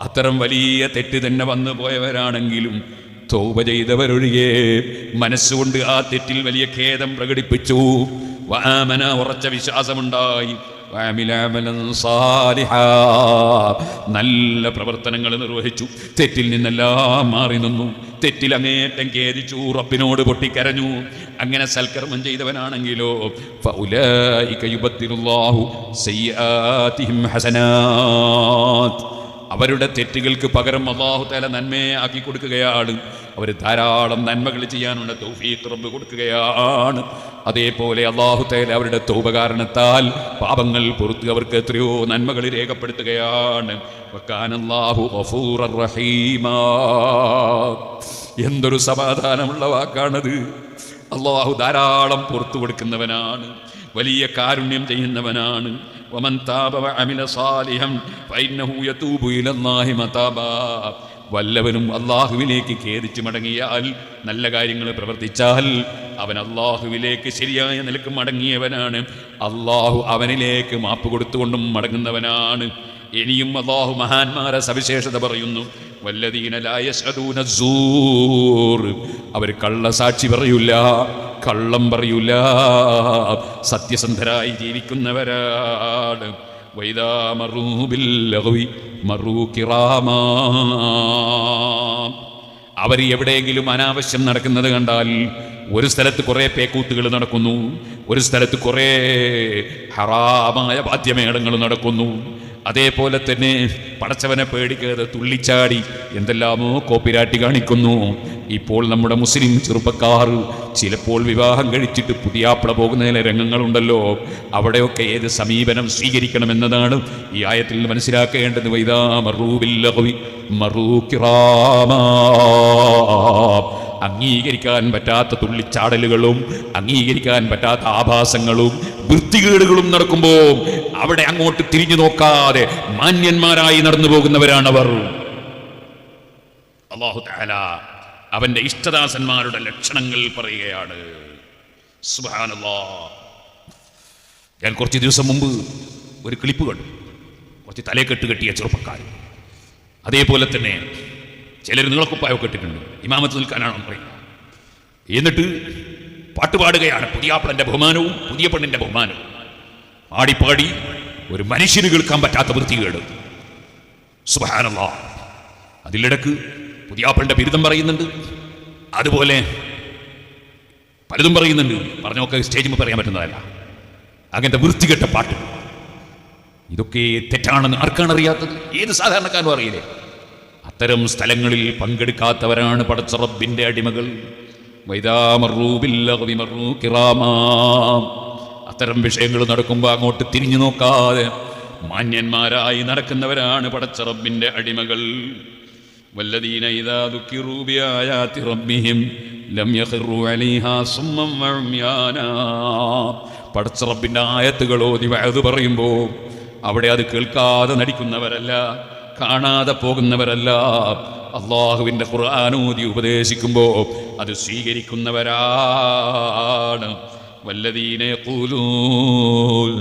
അത്തരം വലിയ തെറ്റ് തന്നെ വന്നു പോയവരാണെങ്കിലും തൗബ ചെയ്തവരൊഴികെ മനസ്സുകൊണ്ട് ആ തെറ്റിൽ വലിയ ഖേദം പ്രകടിപ്പിച്ചു. വആമന, ഉറച്ച വിശ്വാസമുണ്ടായി. വഅമില അമലൻ സാലിഹാ, നല്ല പ്രവർത്തനങ്ങൾ നിർവഹിച്ചു. തെറ്റിൽ നിന്നെല്ലാം മാറി നിന്നു. തെറ്റിൽ അങ്ങേറ്റം ഖേദിച്ചു, റബ്ബിനോട് പൊട്ടിക്കരഞ്ഞു. അങ്ങനെ സൽക്കർമ്മം ചെയ്തവനാണെങ്കിലോ ഫഉലൈക യുബദ്ദിലുല്ലാഹു സയ്യിആതിഹിം ഹസനാത്ത്, അവരുടെ തെറ്റുകൾക്ക് പകരം അല്ലാഹു തആല നന്മയെ ആക്കി കൊടുക്കുകയാണ്. അവർ ധാരാളം നന്മകൾ ചെയ്യാനുള്ള തൗഫീഖ് റബ്ബ് കൊടുക്കുകയാണ്. അതേപോലെ അല്ലാഹു തആല അവരുടെ തൗബ കാരണത്താൽ പാപങ്ങൾ പുറത്ത് അവർക്ക് എത്രയോ നന്മകൾ രേഖപ്പെടുത്തുകയാണ്. വകാനല്ലാഹു ഗഫൂറർ റഹീമാ, എന്തൊരു സമാധാനമുള്ള വാക്കാണത്. അല്ലാഹു ധാരാളം പുറത്തു കൊടുക്കുന്നവനാണ്, വലിയ കാരുണ്യം ചെയ്യുന്നവനാണ്. വമൻ താബ വഅമില സാലിഹൻ ഫഇന്നഹു യതൂബു ഇലല്ലാഹി മതാബാ, വല്ലവനും അല്ലാഹുവിലേക്ക് ഖേദിച്ചു മടങ്ങിയാൽ, നല്ല കാര്യങ്ങൾ പ്രവർത്തിച്ചാൽ അവൻ അല്ലാഹുവിലേക്ക് ശരിയായ നിലക്ക് മടങ്ങിയവനാണ്. അല്ലാഹു അവനിലേക്ക് മാപ്പ് കൊടുത്തുകൊണ്ടും മടങ്ങുന്നവനാണ്. ഇനിയും അല്ലാഹു മഹാന്മാരെ സവിശേഷത പറയുന്നു. വല്ലദീന ലാ യശ്ഹദൂന സൂർ, അവർ കള്ളസാക്ഷി പറയൂല, കള്ളം പറയൂല, സത്യസന്ധരായി ജീവിക്കുന്നവരാണ്. വൈദാ മറൂ ബിൽ ലഗ്വി മറൂ കിറാമാ, അവർ എവിടെയെങ്കിലും അനാവശ്യം നടക്കുന്നത് കണ്ടാൽ, ഒരു സ്ഥലത്ത് കുറേ പേക്കൂത്തുകൾ നടക്കുന്നു, ഒരു സ്ഥലത്ത് കുറേ ഹറാമായ വാദ്യമേളങ്ങൾ നടക്കുന്നു. അതേപോലെ തന്നെ പടച്ചവനെ പേടിക്കാതെ തുള്ളിച്ചാടി എന്തെല്ലാമോ കോപ്പിരാട്ടി കാണിക്കുന്നു. ഇപ്പോൾ നമ്മുടെ മുസ്ലിം ചെറുപ്പക്കാർ ചിലപ്പോൾ വിവാഹം കഴിച്ചിട്ട് പുതിയാപ്പിള പോകുന്ന രംഗങ്ങളുണ്ടല്ലോ, അവിടെയൊക്കെ ഏത് സമീപനം സ്വീകരിക്കണമെന്നതാണ് ഈ ആയത്തിൽ മനസ്സിലാക്കേണ്ടത്. വൈദാ മറൂ ബിൽ ലഗ്വി മറൂ കിറാമാ, അംഗീകരിക്കാൻ പറ്റാത്ത തുള്ളിച്ചാടലുകളും അംഗീകരിക്കാൻ പറ്റാത്ത ആഭാസങ്ങളും വൃത്തികേടുകളും നടക്കുമ്പോൾ അവിടെ അങ്ങോട്ട് തിരിഞ്ഞു നോക്കാതെ മാന്യന്മാരായി നടന്നു പോകുന്നവരാണവർ. അല്ലാഹു തആല അവന്റെ ഇഷ്ടദാസന്മാരുടെ ലക്ഷണങ്ങൾ പറയുകയാണ്. സുബ്ഹാനല്ലാഹ്. ഞാൻ കുറച്ച് ദിവസം മുമ്പ് ഒരു ക്ലിപ്പ് കണ്ടു. കുറച്ച് തലയെക്കെട്ട് കെട്ടിയ ചെറുപ്പക്കാർ, അതേപോലെ തന്നെ ചിലർ നീളക്കുപ്പായൊക്കെ ഇട്ടിട്ടുണ്ട്, ഇമാമത്ത് നിൽക്കാനാണെന്ന് പറയുന്നത്. എന്നിട്ട് പാട്ടുപാടുകയാണ്. പുതിയാപ്പിളന്റെ ബഹുമാനവും പുതിയ പെണ്ണിന്റെ ബഹുമാനവും പാടിപ്പാടി ഒരു മനുഷ്യന് കേൾക്കാൻ പറ്റാത്ത വൃത്തികേട്. സുബ്ഹാനല്ലാഹ്. അതിലിടക്ക് പുതിയാപ്പിളന്റെ ബിരുദം പറയുന്നുണ്ട്, അതുപോലെ പലതും പറയുന്നുണ്ട്. പറഞ്ഞൊക്കെ സ്റ്റേജിൽ പറയാൻ പറ്റുന്നതല്ല. അങ്ങനത്തെ വൃത്തികെട്ട പാട്ട്, ഇതൊക്കെ തെറ്റാണെന്ന് ആർക്കാണ് അറിയാത്തത്? ഏത് സാധാരണക്കാരനും അറിയില്ലേ? അത്തരം സ്ഥലങ്ങളിൽ പങ്കെടുക്കാത്തവരാണ് പടച്ച റബ്ബിന്റെ അടിമകൾ. വൈദാ മറൂ ബിൽ ലഗ്വി മറൂ കിറാമാ, അത്തരം വിഷയങ്ങൾ നടക്കുമ്പോൾ അങ്ങോട്ട് തിരിഞ്ഞു നോക്കാതെ മാന്യന്മാരായി നടക്കുന്നവരാണ് പടച്ച റബ്ബിന്റെ അടിമകൾ. വല്ലദീന ഇദാ ദുക്കിറൂ ബിആയാതി റബ്ബിഹിം ലം യഖിറൂ അലൈഹാ സുമ്മൻ വഉമ്യാനാ, പടച്ച റബ്ബിന്റെ ആയത്തുകൾ ഓതി വഅദ് പറയുമ്പോൾ അവിടെ അത് കേൾക്കാതെ നടിക്കുന്നവരല്ല, കാണാതെ പോകുന്നവരല്ല. അള്ളാഹുവിൻ്റെ ഖുർആനോദി ഉപദേശിക്കുമ്പോൾ അത് സ്വീകരിക്കുന്നവരാണ്. വല്ലദീന യഖൂലൂൻ,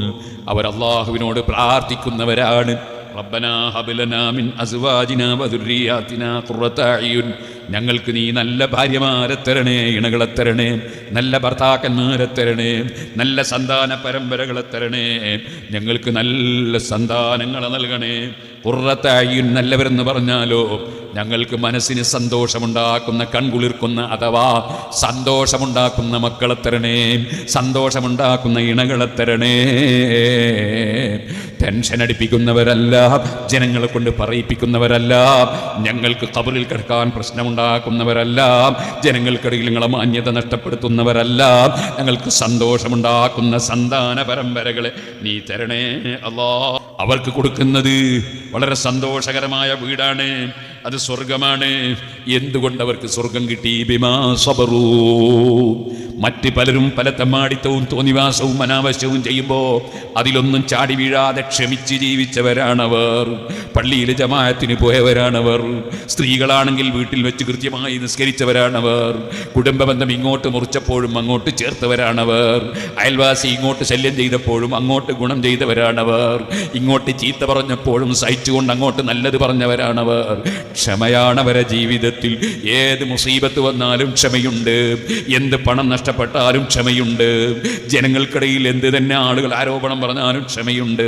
അവർ അള്ളാഹുവിനോട് പ്രാർത്ഥിക്കുന്നവരാണ്. റബ്ബനാ ഹബ് ലനാ മിൻ അസ്വാജിനാ വദുർരിയാതിനാ ഖുർറത അയ്യുൻ, ഞങ്ങൾക്ക് നീ നല്ല ഭാര്യമാരെ തരണേ, ഇണകളെ തരണേ, നല്ല ഭർത്താക്കന്മാരെ തരണേ, നല്ല സന്താന പരമ്പരകളെ തരണേ, ഞങ്ങൾക്ക് നല്ല സന്താനങ്ങളെ നൽകണേ. ഖുർറത അയ്യുൻ, നല്ലവരെന്ന് പറഞ്ഞാലോ ഞങ്ങൾക്ക് മനസ്സിന് സന്തോഷമുണ്ടാക്കുന്ന, കൺകുളിർക്കുന്ന അഥവാ സന്തോഷമുണ്ടാക്കുന്ന മക്കളെ തരണേ, സന്തോഷമുണ്ടാക്കുന്ന ഇണകളെ തരണേ. ടെൻഷൻ അടിപ്പിക്കുന്നവരല്ല, ജനങ്ങളെ കൊണ്ട് പറയിപ്പിക്കുന്നവരല്ല, ഞങ്ങൾക്ക് ഖബറിൽ കിടക്കാൻ പ്രശ്നമുണ്ടാക്കുന്നവരല്ല, ജനങ്ങൾക്കിടയിൽ നിങ്ങളെ മാന്യത നഷ്ടപ്പെടുത്തുന്നവരല്ല, ഞങ്ങൾക്ക് സന്തോഷമുണ്ടാക്കുന്ന സന്താന പരമ്പരകളെ നീ തരണേ അല്ലാഹ്. അവർക്ക് കൊടുക്കുന്നത് വളരെ സന്തോഷകരമായ വീടാണ്, അത് സ്വർഗമാണ്. എന്തുകൊണ്ട് അവർക്ക് സ്വർഗം കിട്ടി? ബിമാ സബറൂ, മറ്റ് പലരും പല തെമ്മാടിത്തവും തോന്നിവാസവും അനാവശ്യവും ചെയ്യുമ്പോൾ അതിലൊന്നും ചാടി വീഴാതെ ക്ഷമിച്ച് ജീവിച്ചവരാണവർ. പള്ളിയിൽ ജമാഅത്തിന് പോയവരാണവർ. സ്ത്രീകളാണെങ്കിൽ വീട്ടിൽ വെച്ച് കൃത്യമായി നിസ്കരിച്ചവരാണവർ. കുടുംബബന്ധം ഇങ്ങോട്ട് മുറിച്ചപ്പോഴും അങ്ങോട്ട് ചേർത്തവരാണവർ. അയൽവാസി ഇങ്ങോട്ട് ശല്യം ചെയ്തപ്പോഴും അങ്ങോട്ട് ഗുണം ചെയ്തവരാണവർ. ഇങ്ങോട്ട് ചീത്ത പറഞ്ഞപ്പോഴും സഹിച്ചുകൊണ്ട് അങ്ങോട്ട് നല്ലത് പറഞ്ഞവരാണവർ. ക്ഷമയാണവരെ ജീവിതത്തിൽ. ഏത് മുസീബത്ത് വന്നാലും ക്ഷമയുണ്ട്. എന്ത് പണം നഷ്ടപ്പെട്ടാലും ക്ഷമയുണ്ട്. ജനങ്ങൾക്കിടയിൽ എന്ത് തന്നെ ആളുകൾ ആരോപണം പറഞ്ഞാലും ക്ഷമയുണ്ട്.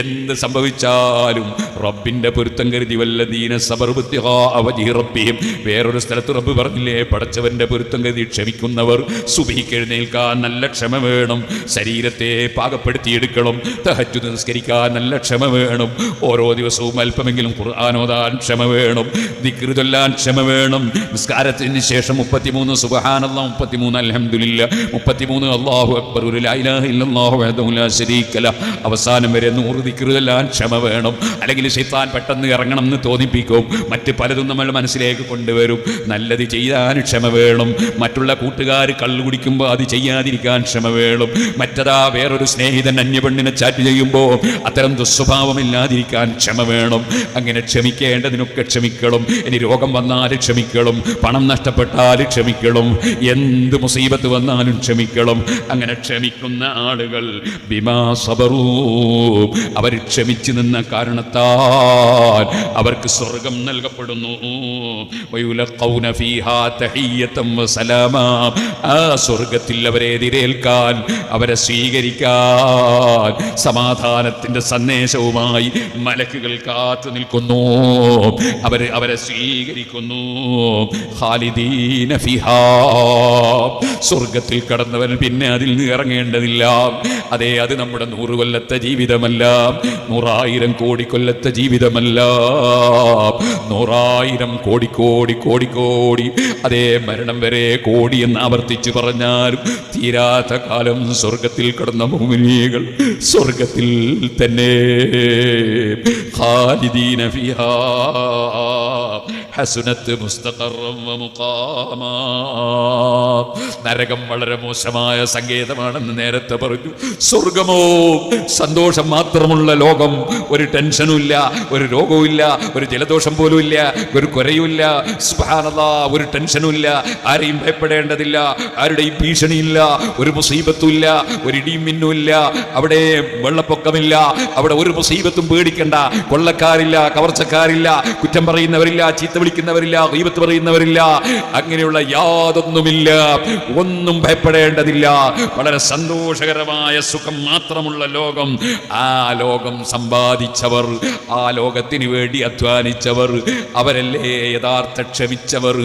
എന്ത് സംഭവിച്ചാലും റബ്ബിന്റെ പൊരുത്തം കരുതി വല്ലദീന സബറു ഇബ്തിഗാ വജ്ഹി റബ്ബിഹിം. വേറൊരു സ്ഥലത്ത് റബ്ബ് പറഞ്ഞില്ലേ, പടച്ചവന്റെ പൊരുത്തം കരുതി ക്ഷമിക്കുന്നവർ. സുബഹിക്ക് എഴുന്നേൽക്കാൻ നല്ല ക്ഷമ വേണം. ശരീരത്തെ പാകപ്പെടുത്തിയെടുക്കണം. തഹജ്ജുദ് നിസ്കരിക്കാൻ നല്ല ക്ഷമ വേണം. ഓരോ ദിവസവും അല്പമെങ്കിലും ഖുർആൻ ഓതാൻ ക്ഷമ വേണം. ദിക്ർ ചൊല്ലാൻ ക്ഷമ വേണം. നിസ്കാരത്തിന് ശേഷം 33 സുബ്ഹാനല്ലാഹ്, 33 അൽഹംദുലില്ലാഹ്, 33 അല്ലാഹു അക്ബർ, ലാ ഇലാഹ ഇല്ലല്ലാഹു വഹ്ദഹു ലാ ശരീക ലഹ്, അവസാനം വരെ 100 ദിക്ർ ചൊല്ലാൻ ക്ഷമ വേണം. അല്ലെങ്കിൽ ശൈത്താൻ പെട്ടെന്ന് ഇറങ്ങണം എന്ന് തോന്നിപ്പിക്കും. മറ്റ് പലതും നമ്മൾ മനസ്സിലേക്ക് കൊണ്ടുവരും. നല്ലത് ചെയ്യാൻ ക്ഷമ വേണം. മറ്റുള്ള കൂട്ടുകാർ കള്ളു കുടിക്കുമ്പോൾ അത് ചെയ്യാതിരിക്കാൻ ക്ഷമ വേണം. മറ്റതാ വേറൊരു സ്നേഹിതൻ അന്യപെണ്ണിനെ ചാറ്റ് ചെയ്യുമ്പോൾ അത്തരം ദുസ്വഭാവമില്ലാതിരിക്കാൻ ക്ഷമ വേണം. അങ്ങനെ ക്ഷമിക്കേണ്ടതിനൊക്കെ ക്ഷമിക്കണം. ഇനി രോഗം വന്നാൽ ക്ഷമിക്കണം. പണം നഷ്ടപ്പെട്ടാൽ ക്ഷമിക്കണം. എന്ത് മുസീബത്ത് വന്നാലും ക്ഷമിക്കണം. അങ്ങനെ ക്ഷമിക്കുന്ന ആളുകൾ ബിമാ സബറൂ, അവർ ക്ഷമിച്ചു നിന്ന കാരണത്താൽ അവർക്ക് സ്വർഗം നൽകപ്പെടുന്നു. വയുലഖൗന ഫീഹാ തഹിയ്യതൻ വസലാമാ, ആ സ്വർഗത്തിൽ അവരെ എതിരേൽക്കാൻ, അവരെ സ്വീകരിക്കാൻ സമാധാനത്തിന്റെ സന്ദേശവുമായി മലക്കുകൾ കാത്തു നിൽക്കുന്നു. അവരെ സ്വീകരിക്കുന്നു. ഖാലിദീന ഫിഹാ, സ്വർഗത്തിൽ കടന്നവൻ പിന്നെ അതിൽ നിന്ന് ഇറങ്ങേണ്ടതില്ല. അതെ, അത് നമ്മുടെ 100 കൊല്ലത്തെ ജീവിതമല്ല, 100,000 കോടി കൊല്ലത്തെ ജീവിതമല്ല, 100,000 കോടി കോടി കോടി കോടി, അതേ മരണം വരെ കോടി എന്ന് ആവർത്തിച്ചു പറഞ്ഞാലും തീരാത്ത കാലം സ്വർഗത്തിൽ കടന്ന മുഅ്മിനീകൾ സ്വർഗത്തിൽ തന്നെ. ഖാലിദീന ഫിഹാ ഹസുനത്ത് മുസ്തഖറൻ വ മുഖാമാ. നരകം വളരെ മോശമായ സങ്കേതമാണെന്ന് നേരത്തെ പറഞ്ഞു. സ്വർഗമോ സന്തോഷം മാത്രമുള്ള ലോകം. ഒരു ടെൻഷനും ഇല്ല, ഒരു രോഗവും ഇല്ല, ഒരു ജലദോഷം പോലും ഇല്ല, ഒരു കുരയുമില്ല. സുബ്ഹാനല്ലാഹ്, ഒരു ടെൻഷനും ഇല്ല, ആരെയും ഭയപ്പെടേണ്ടതില്ല, ആരുടെയും ഭീഷണിയില്ല, ഒരു മുസീബത്തും ഇല്ല, ഒരു ഇടിയും മിന്നും ഇല്ല. അവിടെ വെള്ളപ്പൊക്കമില്ല, അവിടെ ഒരു മുസീബത്തും പേടിക്കണ്ട. കൊള്ളക്കാരില്ല, കവർച്ചക്കാരില്ല, കുറ്റം പറയുന്നവരില്ല, ചീത്ത വിളിക്കുന്നവരില്ല, ഗീബത്ത് പറയുന്നവരില്ല. അങ്ങനെയുള്ള യാതൊന്നുമില്ല. ഒന്നും ഭയപ്പെടേണ്ടതില്ല. വളരെ സന്തോഷകരമായ സുഖം മാത്രമുള്ള ലോകം. ആ ലോകം സമ്പാദിച്ചവർ, ആ ലോകത്തിന് വേണ്ടി അധ്വാനിച്ചവർ, അവരല്ലേ യഥാർത്ഥ ക്ഷമിച്ചവർ.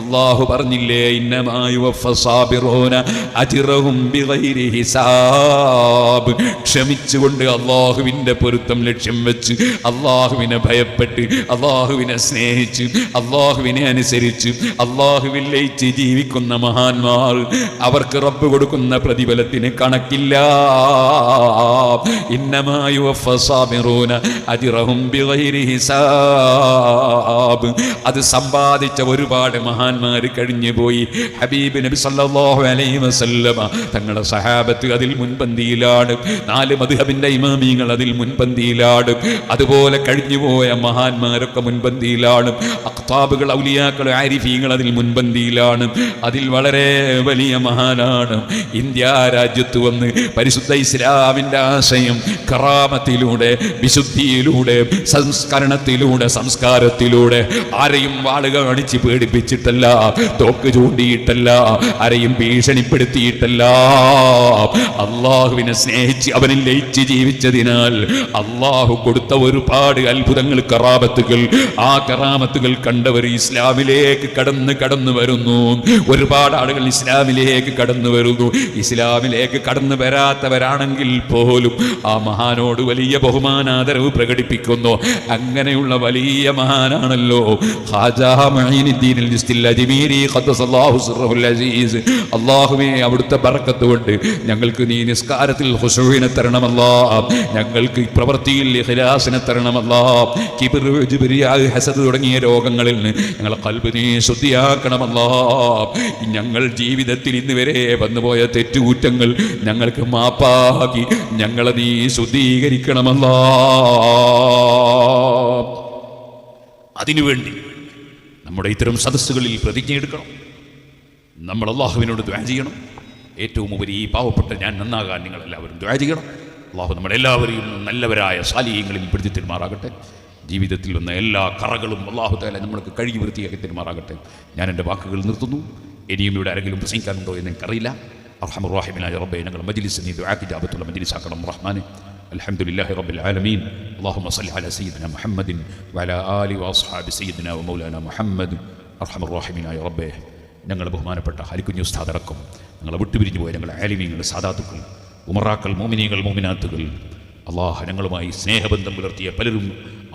അല്ലാഹു പറഞ്ഞില്ലേ, ഇന്നമാ യുവഫ്ഫസാബിറൂന അജ്റഹും ബിഗൈരി ഹിസാബ്. ക്ഷമിച്ചുകൊണ്ട് അല്ലാഹുവിന്റെ പൊരുത്തം ലക്ഷ്യം വെച്ച്, അല്ലാഹുവിനെ ഭയപ്പെട്ട്, അല്ലാഹുവിനെ സ്നേഹിച്ച്, അല്ലാഹുവിനെ അനുസരിച്ച്, അല്ലാഹുവിൽ ലയിച്ച് ജീവിക്കുന്ന മഹാന്മാർ, അവർക്ക് റബ്ബ് കൊടുക്കുന്ന പ്രതിഫലത്തിന് കണക്കില്ല. ഇന്നമാ യുവഫ്ഫസാബിറൂന അജ്റഹും ബിഗൈരി ഹിസാബ്. അത് സമ്പാദിച്ച ഒരുപാട് മഹാന്മാർ കഴിഞ്ഞു പോയി. ഹബീബ് നബി സല്ലല്ലാഹു അലൈഹി വസല്ലമ തങ്ങളുടെ സഹാബത്ത് അതിൽ മുൻപന്തിയിലാണ്. 4 മദ്ഹബിന്റെ ഇമാമിങ്ങൾ അതിൽ മുൻപന്തിയിലാണ്. അതുപോലെ കഴിഞ്ഞുപോയ മഹാന്മാരൊക്കെ മുൻപന്തിയിലാണ്. അഖ്താബുകൾ, ഔലിയാക്കൾ, ആരിഫീങ്ങൾ അതിൽ മുൻപന്തിയിലാണ്. അതിൽ വളരെ വലിയ മഹാനാണ് ഇന്ത്യ രാജ്യത്ത് വന്ന് പരിശുദ്ധ ഇസ്ലാമിന്റെ ആശയം കറാമത്തിലൂടെ, വിശുദ്ധിയിലൂടെ, സംസ്കരണത്തിലൂടെ, സംസ്കാരത്തിലൂടെ, ആരെയും വാളുകൾ അടിച്ച് പേടിപ്പിച്ചിട്ടല്ല, തോക്ക് ചൂണ്ടിയിട്ടല്ല, ആരെയും ഭീഷണിപ്പെടുത്തിയിട്ടല്ല, അള്ളാഹുവിനെ സ്നേഹിച്ച് അവനിൽ ലയിച്ച് ജീവിച്ചതിനാൽ അള്ളാഹു കൊടുത്ത ഒരുപാട് അത്ഭുതങ്ങൾ, കറാമത്തുകൾ. ആ കറാമത്തുകൾ കണ്ടവർ ഇസ്ലാമിലേക്ക് കടന്നു വരുന്നു. ഒരുപാട് ആളുകൾ ഇസ്ലാമിലേക്ക് കടന്നു വരുന്നു. ഇസ്ലാമിലേക്ക് കടന്നു വരാത്തവരാണെങ്കിൽ പോലും ആ മഹാനോട് വലിയ ബഹുമാനാദരവ് പ്രകടിപ്പിക്കുന്നു. അങ്ങനെയുള്ള വലിയ മഹാനാണല്ലോ ഖാജാ മുഈനുദ്ദീൻ അൽ-ചിശ്തി അജ്മീരി ഖദ്ദസല്ലാഹു സിർറഹുൽ അസീസ്. അല്ലാഹുവേ, അവിടുത്തെ ബറക്കത്ത് കൊണ്ട് ഞങ്ങൾക്ക് നീ നിസ്കാരത്തിൽ ഖുശൂഇനെ തരണമല്ലാ, ഞങ്ങൾക്ക് പ്രവൃത്തിയിൽ ഇഖ്ലാസിനെ തരണമല്ലാ. കിബ്ർ, ജിബ്രിയാ, ഹസദ് തുടങ്ങിയ രോഗങ്ങളിൽ നിന്ന് ഞങ്ങളെ ഖൽബ് നീ ശുദ്ധിയാക്കണമല്ലാ. ഞങ്ങൾ ജീവിത ജീവിതത്തിൽ ഇന്ന് വരെ വന്നുപോയ തെറ്റുകുറ്റങ്ങൾ ഞങ്ങൾക്ക് മാപ്പാക്കി ഞങ്ങളെ നീ ശുദ്ധീകരിക്കണമല്ലാ. അതിനുവേണ്ടി നമ്മുടെ ഇത്തരം സദസ്സുകളിൽ പ്രതിജ്ഞയെടുക്കണം. നമ്മൾ അള്ളാഹുവിനോട് ദുആ ചെയ്യണം. ഏറ്റവും ഉപരി ഈ പാവപ്പെട്ട ഞാൻ നന്നാകാൻ നിങ്ങളെല്ലാവരും ദുആ ചെയ്യണം. അള്ളാഹു നമ്മളെല്ലാവരെയും നല്ലവരായ സാലിഹ്യങ്ങളിൽ പെടുത്തി തരുമാറാകട്ടെ. ജീവിതത്തിൽ വന്ന എല്ലാ കറകളും അള്ളാഹു തആല നമ്മൾക്ക് കഴുകി വൃത്തിയാക്കി തരുമാറാകട്ടെ. ഞാൻ എൻ്റെ വാക്കുകൾ നിർത്തുന്നു. ഇനിയും ഇവിടെ ആരെങ്കിലും പ്രസംഗിക്കാനുണ്ടോ എന്ന് എനിക്കറിയില്ല. അർഹമർ റഹീമായ റബ്ബേ, ഞങ്ങളുടെ മജ്ലിസ് നീ ദുആ ഇജാബത്തുള്ള മജ്ലിസാക്കണം റഹ്മാനെ. അൽഹംദുലില്ലാഹി റബ്ബിൽ ആലമീൻ. അല്ലാഹുമ്മ സ്വല്ലി അലാ സയ്യിദിനാ മുഹമ്മദിൻ വഅലാ ആലിഹി വഅസ്ഹാബി സയ്യിദിനാ വമൗലാനാ മുഹമ്മദ്. അർഹമർ റഹീമായ റബ്ബേ, ഞങ്ങളുടെ ബഹുമാനപ്പെട്ട ഹരിക്കുഞ്ഞു ഉസ്താദ് അടക്കം ഞങ്ങളെ വിട്ടുപിരിഞ്ഞു പോയ ഞങ്ങളുടെ ആലിമീങ്ങൾ, സാദാത്തുക്കൾ, ഉമറാക്കൾ, മോമിനീകൾ, മോമിനാത്തുകൾ, അള്ളാഹ് ഞങ്ങളുമായി സ്നേഹബന്ധം പുലർത്തിയ പലരും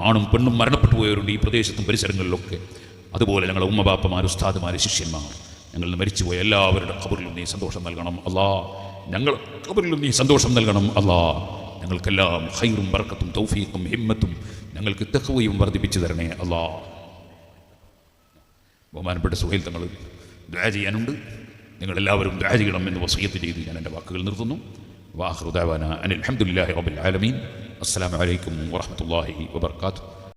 ആണും പെണ്ണും മരണപ്പെട്ടു പോയവരുണ്ട് ഈ പ്രദേശത്തും പരിസരങ്ങളിലൊക്കെ. അതുപോലെ ഞങ്ങളുടെ ഉമ്മബാപ്പമാർ, ഉസ്താദുമാർ, ശിഷ്യന്മാർ, ഞങ്ങളിൽ മരിച്ചുപോയ എല്ലാവരുടെ ഖബറിലും നീ സന്തോഷം നൽകണം അല്ലാ. ഞങ്ങൾ ഖബറിലും നീ സന്തോഷം നൽകണം അല്ലാ. ഞങ്ങൾക്കെല്ലാം ഖൈറും ബർക്കത്തും തൗഫീഖും ഹിമ്മത്തും ഞങ്ങൾക്ക് തഖ്വയും വർദ്ധിപ്പിച്ചു തരണേ അല്ലാ. ബഹുമാനപ്പെട്ട സുഹൈൽ തങ്ങൾ ദുആ ചെയ്യാനുണ്ട്. നിങ്ങളെല്ലാവരും ദുആ ചെയ്യണം എന്ന് വസിയത്ത് ചെയ്ത് ഞാൻ എൻ്റെ വാക്കുകൾ നിർത്തുന്നു. വാഖിറു ദഅവാനാ അനിൽ ഹംദുലില്ലാഹി റബ്ബിൽ ആലമീൻ. അസ്സലാമു അലൈക്കും വറഹ്മത്തുള്ളാഹി വബറകാതുഹു.